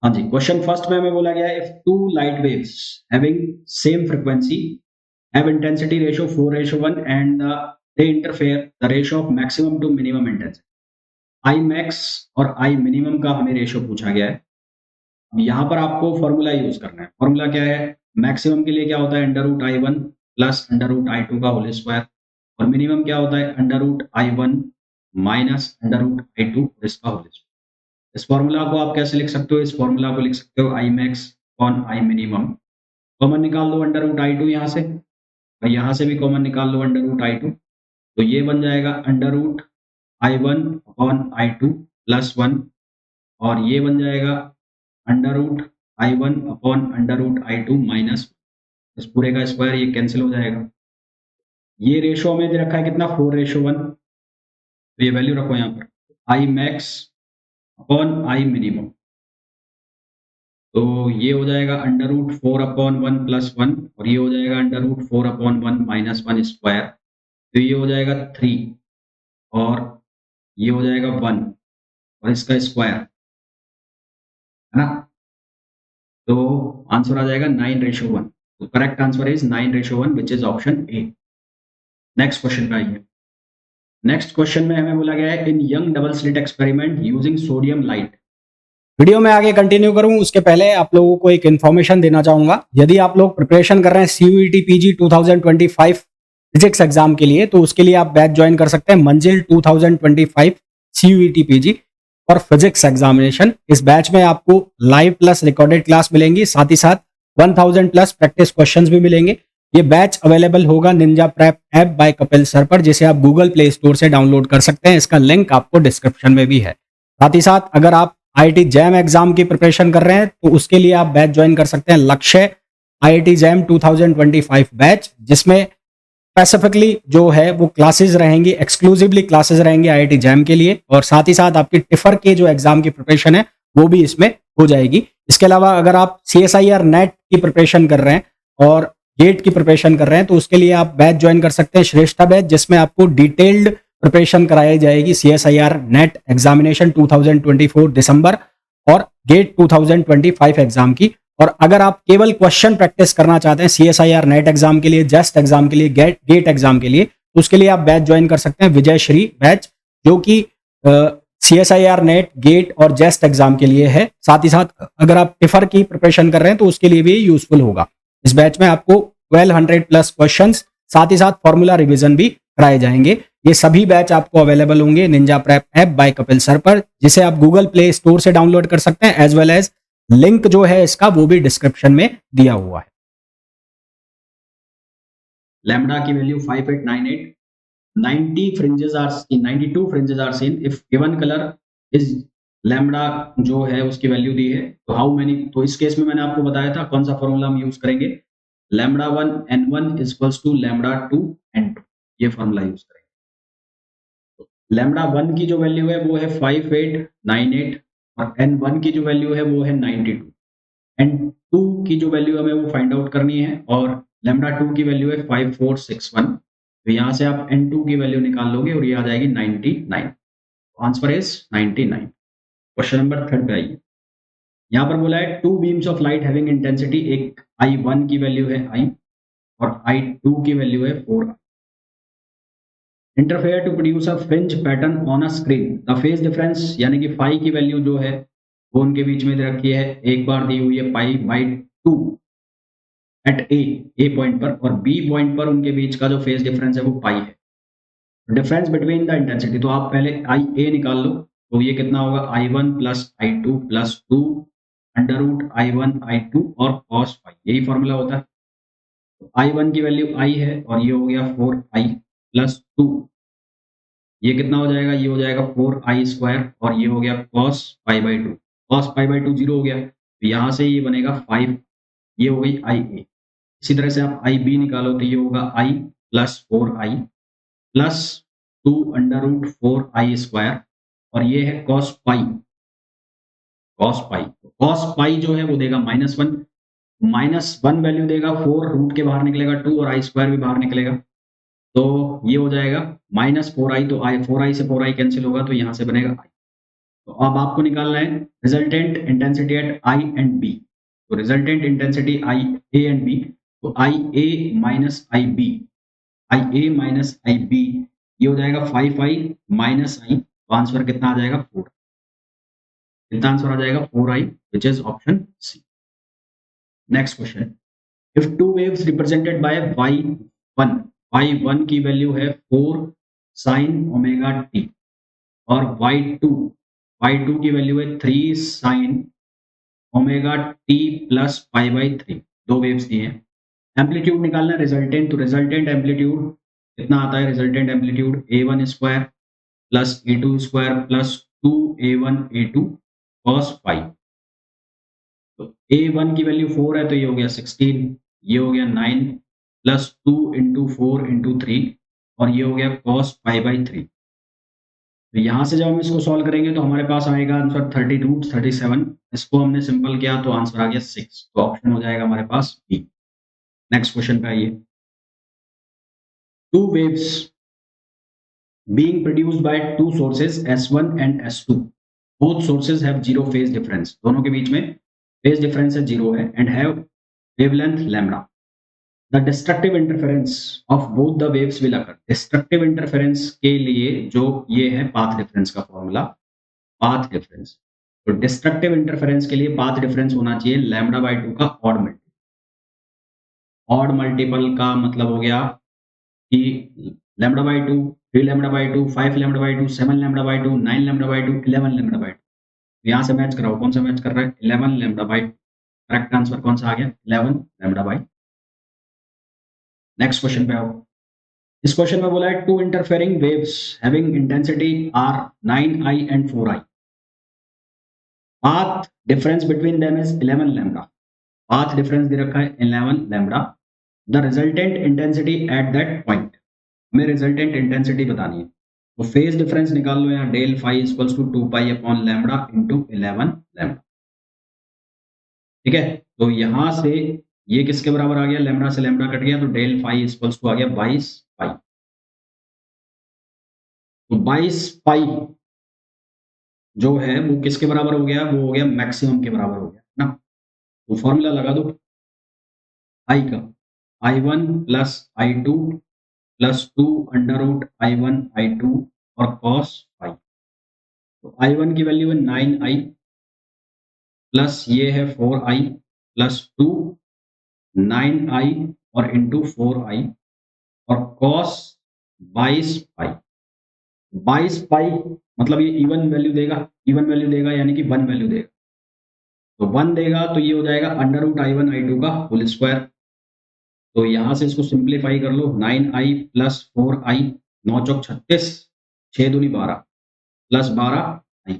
हाँ जी, question first में हमें बोला गया है if two light waves having same frequency have intensity ratio 4:1 and they interfere the ratio of maximum to minimum intensity. I max और I minimum का हमें रेशियो पूछा गया है। अब यहाँ पर आपको फॉर्मूला यूज करना है। फॉर्मूला क्या है? मैक्सिमम के लिए क्या होता है? Under root I one plus under root I two का होल स्क्वायर। और मिनिमम क्या होता है? Under root I one minus under root I two इसका होल स्क्वायर। इस फॉर्मूला को आप कैसे लिख सकते हो? इस फॉर्मूला को लिख सकते हो I max upon I minimum. Common निकाल लो अंडर रूट आई टू यहाँ से, और यहाँ से भी कॉमन निकाल लो अंडर रूट आई टू। तो ये बन जाएगा under root I one upon I two plus one, और ये बन जाएगा under root I one upon under root I two minus. इस पूरे का स्क्वायर ये कैंसिल हो जाएगा। ये रेशो में दे रखा है कितना? 4:1। तो ये वैल्यू रखो यहाँ पर, आई मैक्स अपॉन आई मिनिमम। तो ये हो जाएगा अंडर रूट 4/1 प्लस वन, और ये हो जाएगा under root 4/1 minus one square. तो ये हो जाएगा 3, और ये हो जाएगा 1, और इसका स्क्वायर, है ना? तो आंसर आ जाएगा 9:1। तो correct answer is 9:1 which is option A. Next question पे आइए। नेक्स्ट क्वेश्चन में हमें बोला गया है in Young double slit experiment using sodium light. Video में आगे कंटिन्यू करूं उसके पहले आप लोगों को एक इन्फॉर्मेशन देना चाहूंगा। यदि आप लोग प्रिपरेशन कर रहे हैं सीयूईटी पीजी 2025 फिजिक्स एग्जाम के लिए, तो उसके लिए आप बैच ज्वाइन कर सकते हैं मंजिल 2025 सीयूईटी पीजी और फिजिक्स एग्जामिनेशन। इस बैच में आपको लाइव प्लस रिकॉर्डेड क्लास मिलेंगी, साथ ही साथ 1000 प्लस प्रैक्टिस क्वेश्चंस भी मिलेंगे। ये बैच अवेलेबल होगा Ninja prep app by Kapil sir पर, जिसे आप गूगल प्ले स्टोर से डाउनलोड कर सकते हैं। इसका लिंक आपको डिस्क्रिप्शन में भी है। साथ ही साथ अगर आप आईआईटी जैम एग्जाम की प्रिपरेशन कर रहे हैं, तो उसके लिए आप बैच ज्वाइन कर सकते हैं लक्ष्य आईआईटी जैम 2025 बैच, जिसमें स्पेसिफिकली जो है वो क्लासेस रहेंगी, एक्सक्लूसिवली क्लासेस रहेंगी आईआईटी जैम के लिए, और साथ ही साथ आपकी टिफर के जो एग्जाम की प्रिपरेशन है वो भी इसमें हो जाएगी। इसके अलावा अगर आप सीएसआईआर नेट की प्रिपरेशन कर रहे हैं और गेट की प्रिपरेशन कर रहे हैं, तो उसके लिए आप बैच ज्वाइन कर सकते हैं श्रेष्ठा बैच, जिसमें आपको डिटेल्ड प्रिपरेशन कराई जाएगी सीएसआईआर नेट एग्जामिनेशन 2024 दिसंबर और गेट 2025 एग्जाम की। और अगर आप केवल क्वेश्चन प्रैक्टिस करना चाहते हैं सीएसआईआर नेट एग्जाम के लिए, जस्ट एग्जाम के लिए, गेट एग्जाम के लिए, तो उसके लिए आप बैच ज्वाइन कर सकते हैं विजय श्री बैच, जो कि सीएसआईआर नेट, गेट और जेस्ट एग्जाम के लिए है। साथ ही साथ अगर आप टिफर की प्रिपरेशन कर रहे हैं तो उसके लिए भी यूजफुल होगा। इस बैच में आपको 1200 प्लस क्वेश्चंस, साथ ही साथ फॉर्मूला रिवीजन भी कराए जाएंगे। ये सभी बैच आपको अवेलेबल होंगे Ninja prep app by Kapil sir पर, जिसे आप गूगल प्ले स्टोर से डाउनलोड कर सकते हैं, एज वेल एज लिंक जो है इसका वो भी डिस्क्रिप्शन में दिया हुआ है। लैम्बडा की value 5898, 92 fringes are seen if given colour is lambda जो है उसकी वैल्यू दी है। तो हाउ मेनी, तो इस केस में मैंने आपको बताया था कौन सा फॉर्मूला हम यूज करेंगे। Lambda 1 n1 is equals to lambda 2 n2, ये फॉर्मूला यूज करेंगे। लैम्बडा 1 की जो वैल्यू है वो है 5898, और n1 की जो वैल्यू है वो है 92, n2 की जो वैल्यू हमें वो फाइंड आउट करनी है, और लैम्बडा 2 की वैल्यू है 5461। तो यहाँ से आप n2 की वैल्यू निकाल लोगे और ये आ जाएगी 99। Answer is 99। क्वेश्चन नंबर 3 पे आइए। यहाँ पर बोला है two beams of light having intensity, एक I1 की वैल्यू है I और I2 की वैल्यू है 4। Interfere to produce a fringe pattern on a screen, the phase difference यानी कि फाई की वैल्यू जो है वो उनके बीच में दे रखी है। एक बार दी हुई है pi by 2 at a point पर, और बी पॉइंट पर उनके बीच का जो फेज डिफरेंस है वो पाई है। डिफरेंस बिटवीन द इंटेंसिटी, तो आप पहले आई ए निकाल लो। तो ये कितना होगा? I1 plus I2 plus 2 under root I1 I2 और कॉस फाई, यही फॉर्मूला होता है। तो I1 की वैल्यू I है, और ये हो गया 4I प्लस 2, ये कितना हो जाएगा? ये हो जाएगा 4I स्क्वायर, और ये हो गया cos pi by 2। Cos pi by 2 zero हो गया, तो यहाँ से ये बनेगा 5, ये हो गई आई ए। इसी तरह से आप आई बी निकालो, तो ये होगा I plus 4I plus 2 under root 4I square, और ये है कॉस पाई। कॉस पाई जो है वो देगा -1, -1 वैल्यू देगा 4, रूट के बाहर निकलेगा 2 और आई स्क्वायर भी बाहर निकलेगा। तो ये हो जाएगा -4I, तो 4I से 4I कैंसिल होगा, तो यहाँ से बनेगा I। तो अब आपको निकालना है resultant intensity at I and B. तो resultant intensity I A and B, तो I A minus I B, I A minus I B, ये हो जाएगा 5i माइनस आई, तो आंसर कितना आ जाएगा 4। कितना आंसर आ जाएगा 4i, which is option C. Next question, if two waves represented by y1, y1 की वैल्यू है 4 sin ओमेगा t और y2 की वैल्यू है 3 sin omega t plus pi by 3, दो वेव्स दिए हैं। एम्पलीट्यूड निकालना है रिजल्टेंट, तो रिजल्टेंट एम्पलीट्यूड कितना आता है, resultant amplitude a1 square plus a2 square plus 2a1 a2 cos पाई। तो a1 की वैल्यू 4 है, तो ये हो गया 16, ये हो गया 9 प्लस 2 इंटू 4 इंटू 3 और ये हो गया cos पाई बाई 3। तो यहाँ से जब हम इसको सॉल्व करेंगे तो हमारे पास आएगा आंसर 32/37। इसको हमने सिंपल किया तो आंसर आ गया 6, तो ऑप्शन हो जाएगा हमारे पास बी। नेक्स्ट क्वेश्चन पे आइए, two waves being produced by two sources S1 and S2. Both sources have zero phase difference. दोनों के बीच में phase difference है 0 है and have wavelength lambda. The destructive interference of both the waves will occur. Destructive interference के लिए जो ये है path difference का फॉर्मूला, path difference. तो destructive interference के लिए path difference होना चाहिए lambda by 2 का odd multiple. Odd multiple का मतलब हो गया कि lambda by 2, 3 lambda by 2, 5 lambda by 2, 7 lambda by 2, 9 lambda by 2, 11 lambda by 2। यहाँ से मैच कराओ, कौन सा मैच कर रहा है, 11 lambda by 2। करेक्ट आंसर कौन सा आ गया, 11 lambda by 2। नेक्स्ट क्वेश्चन पे आओ। इस क्वेश्चन में बोला है to interfering waves having intensity are 9i and 4i, path difference between them is 11 lambda। Path difference दे रखा है 11 lambda। The resultant intensity at that point, हमें रिजल्टेंट इंटेंसिटी बतानी है। तो फेज डिफरेंस निकाल लो, यहाँ del phi equals to 2 pi upon lambda into 11 lambda. ठीक है, तो यहाँ से ये किसके बराबर आ गया, लैम्बडा से लैम्बडा कट गया, तो डेल फाई इक्वल्स टू आ गया 22 पाई। तो 22 पाई जो है वो किसके बराबर हो गया, वो हो गया मैक्सिमम के बराबर हो गया ना। तो फॉर्मूला लगा दो आई का, I1 plus I2 plus 2 under root I1 I2 और cos फाई। तो I1 की वैल्यू है 9i प्लस ये है 4i प्लस 2 9i और इंटू 4i और cos 22 पाई। 22 पाई मतलब ये इवन वैल्यू देगा यानी कि 1 वैल्यू देगा। तो 1 देगा तो ये हो जाएगा अंडर रूट I1 I2 का होल स्क्वायर। तो यहाँ से इसको सिंप्लीफाई कर लो, 9i प्लस 4i, 9 चौक 36, 6 दूनी 12 प्लस 12i,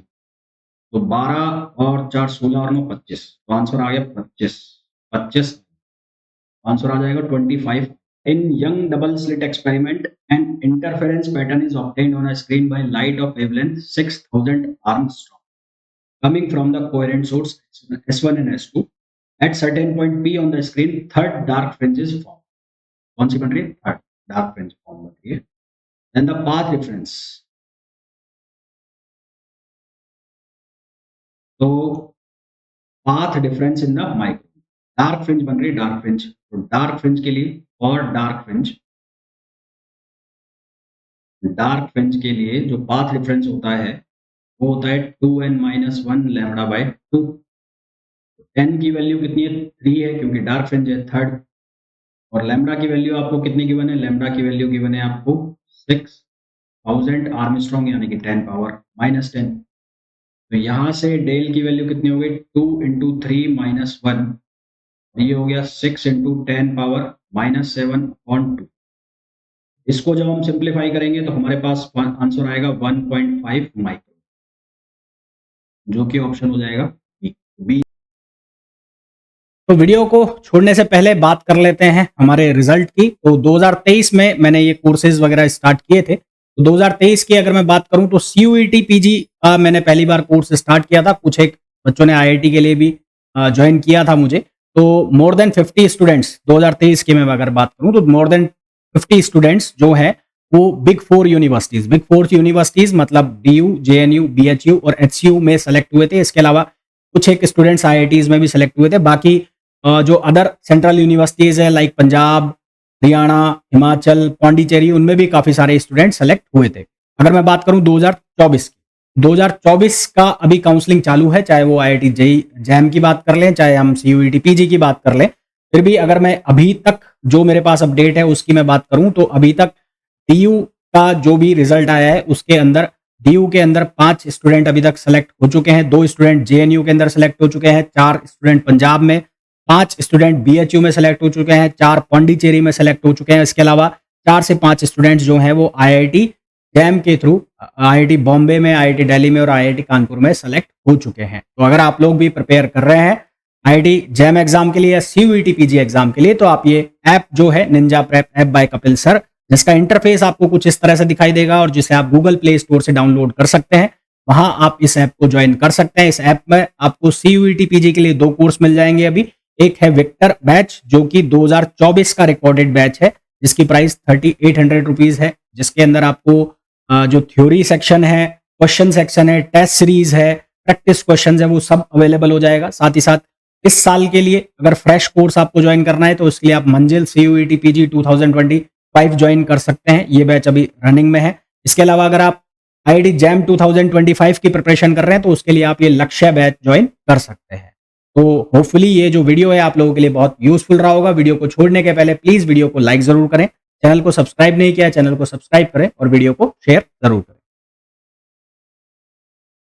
तो 12 और 4 16 और 9 25, तो आंसर आ गया 25 आंसर आ जाएगा 25। In Young double slit experiment an interference pattern is obtained on a screen by light of wavelength 6000 angstrom coming from the coherent source S1 and S2 at certain point P on the screen, third dark fringe is formed. कौन सी बन रही है, third dark fringe form बन रही है। Then the path difference, तो path difference in the micro, dark fringe बन रही है, डार्क फ्रिंज। तो डार्क फ्रिंज के लिए और डार्क फ्रिंज के लिए जो पाथ डिफरेंस होता है वो होता है 2n-1 लैम्बडा बाय 2। n की वैल्यू कितनी है, 3 है क्योंकि डार्क फ्रिंज है थर्ड। और लैम्बडा की वैल्यू आपको कितनी गिवन है, लैम्बडा की वैल्यू गिवन है आपको 6000 आर्मस्ट्रॉन्ग यानी कि 10 पावर -10। तो यहाँ से डेल की वैल्यू कितनी हो गई, 2 इंटू 3 -1, ये हो गया 6 इंटू 10 पावर -7/2। इसको जब हम सिंप्लीफाई करेंगे तो हमारे पास आंसर आएगा 1.5 माइक्रो, जो कि ऑप्शन हो जाएगा बी। तो वीडियो को छोड़ने से पहले बात कर लेते हैं हमारे रिजल्ट की। तो 2023 में मैंने ये कोर्सेज वगैरह स्टार्ट किए थे। तो 2023 की अगर मैं बात करूं तो CUET PG का मैंने पहली बार कोर्स स्टार्ट किया था। कुछ एक बच्चों ने IIT के लिए भी ज्वाइन किया था मुझे। तो मोर देन 50 स्टूडेंट्स 2023 की मैं अगर बात करूं तो मोर देन 50 स्टूडेंट्स जो है वो बिग 4 यूनिवर्सिटीज मतलब DU, JNU, BHU और HCU में सेलेक्ट हुए थे। इसके अलावा कुछ एक स्टूडेंट्स IITs में भी सेलेक्ट हुए थे। बाकी जो अदर सेंट्रल यूनिवर्सिटीज है लाइक पंजाब, हरियाणा, हिमाचल, पांडिचेरी, उनमें भी काफी सारे स्टूडेंट सेलेक्ट हुए थे। अगर मैं बात करूं 2024 की, 2024 का अभी काउंसलिंग चालू है, चाहे वो IIT JEE JAM की बात कर लें, चाहे हम CUET PG की बात कर लें। फिर भी अगर मैं अभी तक जो मेरे पास अपडेट है उसकी मैं बात करूं तो अभी तक DU का जो भी रिजल्ट आया है उसके अंदर DU के अंदर 5 स्टूडेंट अभी तक सेलेक्ट हो चुके हैं, 2 स्टूडेंट JNU के अंदर सेलेक्ट हो चुके हैं, 4 स्टूडेंट पंजाब में, 5 स्टूडेंट BHU में सेलेक्ट हो चुके हैं, 4 पांडिचेरी में सेलेक्ट हो चुके हैं। इसके अलावा 4 से 5 स्टूडेंट्स जो हैं वो IIT JAM के थ्रू IIT बॉम्बे में, IIT दिल्ली में और IIT कानपुर में सेलेक्ट हो चुके हैं। तो अगर आप लोग भी प्रिपेयर कर रहे हैं IIT JAM एग्जाम के लिए या CUET PG एग्जाम के लिए, तो आप ये ऐप जो है Ninja prep app by Kapil sir, जिसका इंटरफेस आपको कुछ इस तरह से दिखाई देगा और जिसे आप गूगल प्ले स्टोर से डाउनलोड कर सकते हैं, वहां आप इस ऐप को ज्वाइन कर सकते हैं। इस ऐप में आपको CUET PG के लिए 2 कोर्स मिल जाएंगे अभी। एक है विक्टर बैच जो कि 2024 का रिकॉर्डेड बैच है, जिसकी प्राइस 3800 रुपीज है, जिसके अंदर आपको जो थ्योरी सेक्शन है, क्वेश्चन सेक्शन है, टेस्ट सीरीज है, प्रैक्टिस क्वेश्चन है, वो सब अवेलेबल हो जाएगा। साथ ही साथ इस साल के लिए अगर फ्रेश कोर्स आपको ज्वाइन करना है तो उसके लिए आप मंजिल CUET PG 2025 ज्वाइन कर सकते हैं। ये बैच अभी रनिंग में है। इसके अलावा अगर आप IIT JAM 2025 की प्रिपरेशन कर रहे हैं तो उसके लिए आप ये लक्ष्य बैच ज्वाइन कर सकते हैं। तो होपफुली ये जो वीडियो है आप लोगों के लिए बहुत यूजफुल रहा होगा। वीडियो को छोड़ने के पहले प्लीज वीडियो को लाइक जरूर करें, चैनल को सब्सक्राइब नहीं किया, चैनल को सब्सक्राइब करें और वीडियो को शेयर जरूर करें।